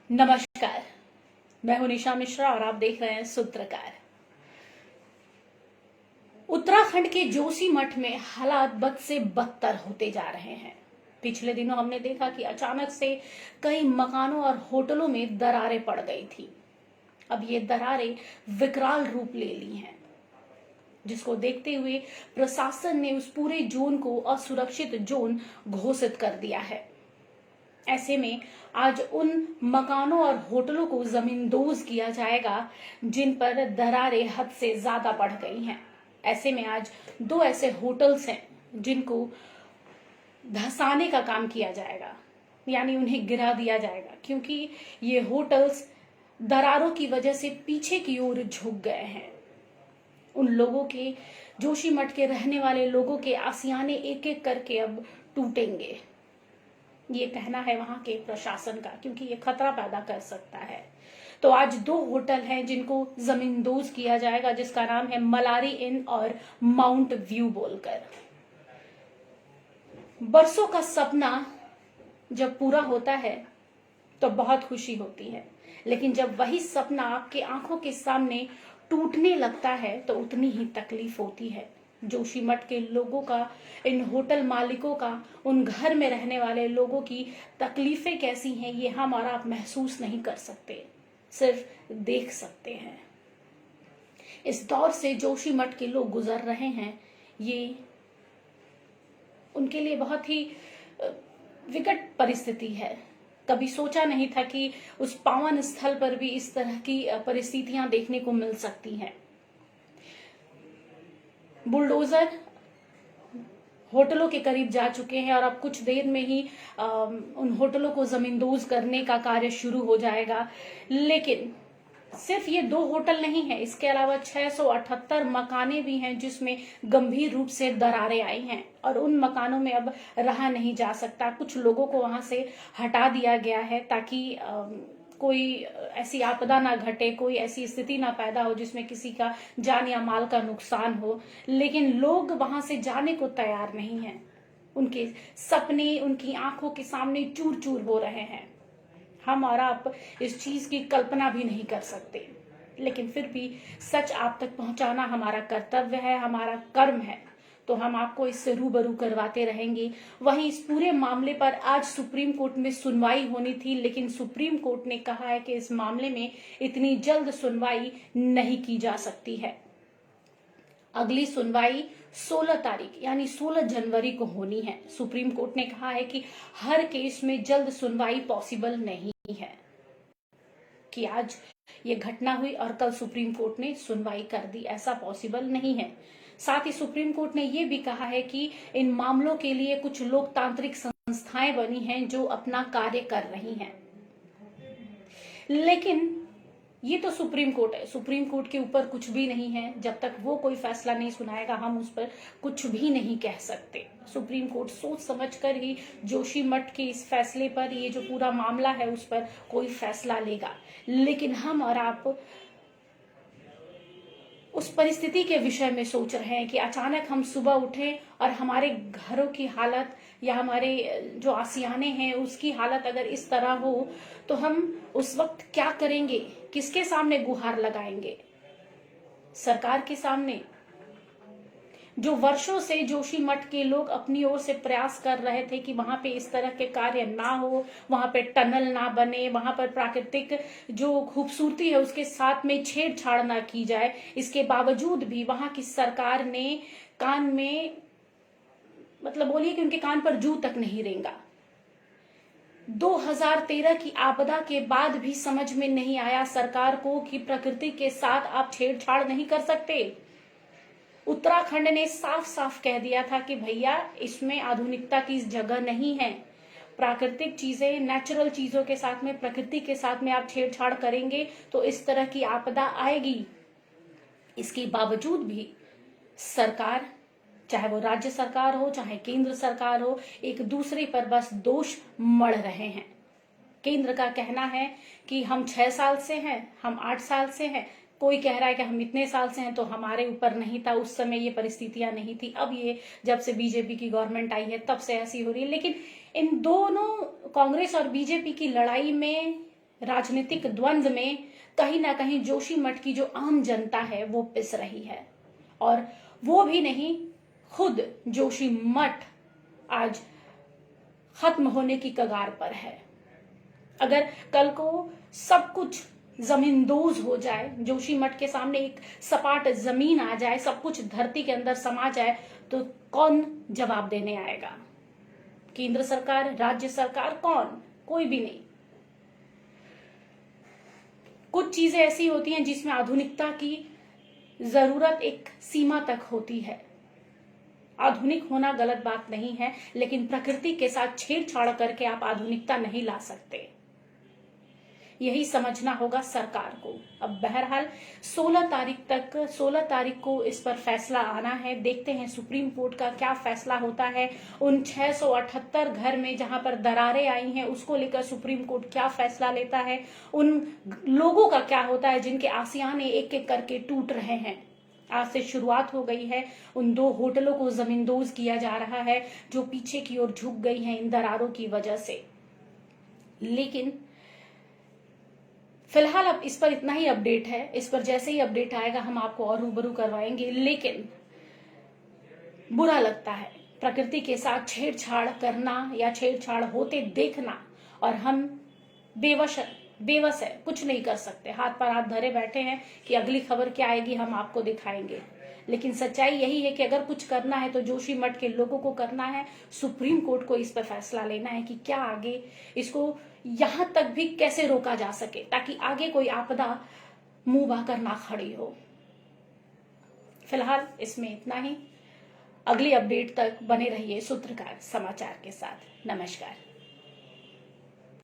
नमस्कार। मैं हूं निशा मिश्रा और आप देख रहे हैं सूत्रकार। उत्तराखंड के जोशीमठ में हालात बद से बदतर होते जा रहे हैं। पिछले दिनों हमने देखा कि अचानक से कई मकानों और होटलों में दरारें पड़ गई थी। अब ये दरारें विकराल रूप ले ली हैं, जिसको देखते हुए प्रशासन ने उस पूरे जोन को असुरक्षित जोन घोषित कर दिया है। ऐसे में आज उन मकानों और होटलों को जमींदोज किया जाएगा जिन पर दरारें हद से ज्यादा बढ़ गई हैं। ऐसे में आज दो ऐसे होटल्स हैं जिनको धंसाने का काम किया जाएगा, यानी उन्हें गिरा दिया जाएगा, क्योंकि ये होटल्स दरारों की वजह से पीछे की ओर झुक गए हैं। उन लोगों के, जोशीमठ के रहने वाले लोगों के आसियाने एक एक करके अब टूटेंगे, ये कहना है वहां के प्रशासन का, क्योंकि ये खतरा पैदा कर सकता है। तो आज दो होटल हैं जिनको जमींदोज किया जाएगा, जिसका नाम है मलारी इन और माउंट व्यू बोलकर। बरसों का सपना जब पूरा होता है तो बहुत खुशी होती है, लेकिन जब वही सपना आपके आंखों के सामने टूटने लगता है तो उतनी ही तकलीफ होती है। जोशीमठ के लोगों का, इन होटल मालिकों का, उन घर में रहने वाले लोगों की तकलीफें कैसी हैं ये हम और आप महसूस नहीं कर सकते, सिर्फ देख सकते हैं। इस दौर से जोशीमठ के लोग गुजर रहे हैं, ये उनके लिए बहुत ही विकट परिस्थिति है। कभी सोचा नहीं था कि उस पावन स्थल पर भी इस तरह की परिस्थितियां देखने को मिल सकती हैं। बुलडोजर होटलों के करीब जा चुके हैं और अब कुछ देर में ही उन होटलों को जमींदोज करने का कार्य शुरू हो जाएगा। लेकिन सिर्फ ये दो होटल नहीं है, इसके अलावा 678 मकाने भी हैं जिसमें गंभीर रूप से दरारें आई हैं और उन मकानों में अब रहा नहीं जा सकता। कुछ लोगों को वहां से हटा दिया गया है ताकि कोई ऐसी आपदा ना घटे, कोई ऐसी स्थिति ना पैदा हो जिसमें किसी का जान या माल का नुकसान हो। लेकिन लोग वहां से जाने को तैयार नहीं हैं। उनके सपने उनकी आंखों के सामने चूर चूर हो रहे हैं। हम और आप इस चीज की कल्पना भी नहीं कर सकते, लेकिन फिर भी सच आप तक पहुंचाना हमारा कर्तव्य है, हमारा कर्म है, तो हम आपको इससे रूबरू करवाते रहेंगे। वहीं इस पूरे मामले पर आज सुप्रीम कोर्ट में सुनवाई होनी थी, लेकिन सुप्रीम कोर्ट ने कहा है कि इस मामले में इतनी जल्द सुनवाई नहीं की जा सकती है। अगली सुनवाई 16 तारीख यानी 16 जनवरी को होनी है। सुप्रीम कोर्ट ने कहा है कि हर केस में जल्द सुनवाई पॉसिबल नहीं है, कि आज ये घटना हुई और कल सुप्रीम कोर्ट ने सुनवाई कर दी, ऐसा पॉसिबल नहीं है। साथ ही सुप्रीम कोर्ट ने ये भी कहा है कि इन मामलों के लिए कुछ लोकतांत्रिक संस्थाएं बनी हैं जो अपना कार्य कर रही हैं। लेकिन ये तो सुप्रीम कोर्ट है, सुप्रीम कोर्ट के ऊपर कुछ भी नहीं है। जब तक वो कोई फैसला नहीं सुनाएगा हम उस पर कुछ भी नहीं कह सकते। सुप्रीम कोर्ट सोच समझकर ही जोशीमठ के इस फैसले पर, ये जो पूरा मामला है उस पर कोई फैसला लेगा। लेकिन हम और आप उस परिस्थिति के विषय में सोच रहे हैं कि अचानक हम सुबह उठें और हमारे घरों की हालत या हमारे जो आसियाने हैं उसकी हालत अगर इस तरह हो तो हम उस वक्त क्या करेंगे, किसके सामने गुहार लगाएंगे? सरकार के सामने। जो वर्षों से जोशीमठ के लोग अपनी ओर से प्रयास कर रहे थे कि वहां पे इस तरह के कार्य ना हो, वहां पे टनल ना बने, वहां पर प्राकृतिक जो खूबसूरती है उसके साथ में छेड़छाड़ ना की जाए, इसके बावजूद भी वहां की सरकार ने कान में, मतलब बोलिए कि उनके कान पर जू तक नहीं रेंगा। 2013 की आपदा के बाद भी समझ में नहीं आया सरकार को कि प्रकृति के साथ आप छेड़छाड़ नहीं कर सकते। उत्तराखंड ने साफ साफ कह दिया था कि भैया इसमें आधुनिकता की जगह नहीं है। प्राकृतिक चीजें, नेचुरल चीजों के साथ में, प्रकृति के साथ में आप छेड़छाड़ करेंगे तो इस तरह की आपदा आएगी। इसके बावजूद भी सरकार, चाहे वो राज्य सरकार हो चाहे केंद्र सरकार हो, एक दूसरे पर बस दोष मढ़ रहे हैं। केंद्र का कहना है कि हम 6 साल से हैं, हम 8 साल से हैं, कोई कह रहा है कि हम इतने साल से हैं तो हमारे ऊपर नहीं था, उस समय ये परिस्थितियां नहीं थी, अब ये जब से बीजेपी की गवर्नमेंट आई है तब से ऐसी हो रही है। लेकिन इन दोनों, कांग्रेस और बीजेपी की लड़ाई में राजनीतिक द्वंद्व में कहीं ना कहीं जोशीमठ की जो आम जनता है वो पिस रही है, और वो भी नहीं, खुद जोशीमठ आज खत्म होने की कगार पर है। अगर कल को सब कुछ जमींदोज हो जाए, जोशीमठ के सामने एक सपाट जमीन आ जाए, सब कुछ धरती के अंदर समा जाए, तो कौन जवाब देने आएगा? केंद्र सरकार, राज्य सरकार, कौन? कोई भी नहीं। कुछ चीजें ऐसी होती हैं जिसमें आधुनिकता की जरूरत एक सीमा तक होती है। आधुनिक होना गलत बात नहीं है, लेकिन प्रकृति के साथ छेड़छाड़ करके आप आधुनिकता नहीं ला सकते। यही समझना होगा सरकार को। अब बहरहाल 16 तारीख को इस पर फैसला आना है। देखते हैं सुप्रीम कोर्ट का क्या फैसला होता है। उन 678 घर में जहां पर दरारें आई हैं उसको लेकर सुप्रीम कोर्ट क्या फैसला लेता है। उन लोगों का क्या होता है जिनके आसियाने एक एक करके टूट रहे हैं। आज से शुरुआत हो गई है। उन 2 होटलों को जमींदोज किया जा रहा है जो पीछे की ओर झुक गई हैं इन दरारों की वजह से। लेकिन फिलहाल अब इस पर इतना ही अपडेट है। इस पर जैसे ही अपडेट आएगा हम आपको और रूबरू करवाएंगे। लेकिन बुरा लगता है प्रकृति के साथ छेड़छाड़ करना या छेड़छाड़ होते देखना, और हम बेवश है, कुछ नहीं कर सकते। हाथ पर हाथ धरे बैठे हैं कि अगली खबर क्या आएगी हम आपको दिखाएंगे। लेकिन सच्चाई यही है कि अगर कुछ करना है तो जोशीमठ के लोगों को करना है। सुप्रीम कोर्ट को इस पर फैसला लेना है कि क्या आगे इसको यहां तक भी कैसे रोका जा सके, ताकि आगे कोई आपदा मुंह बाकर ना खड़ी हो। फिलहाल इसमें इतना ही। अगली अपडेट तक बने रहिए सूत्रकार समाचार के साथ। नमस्कार।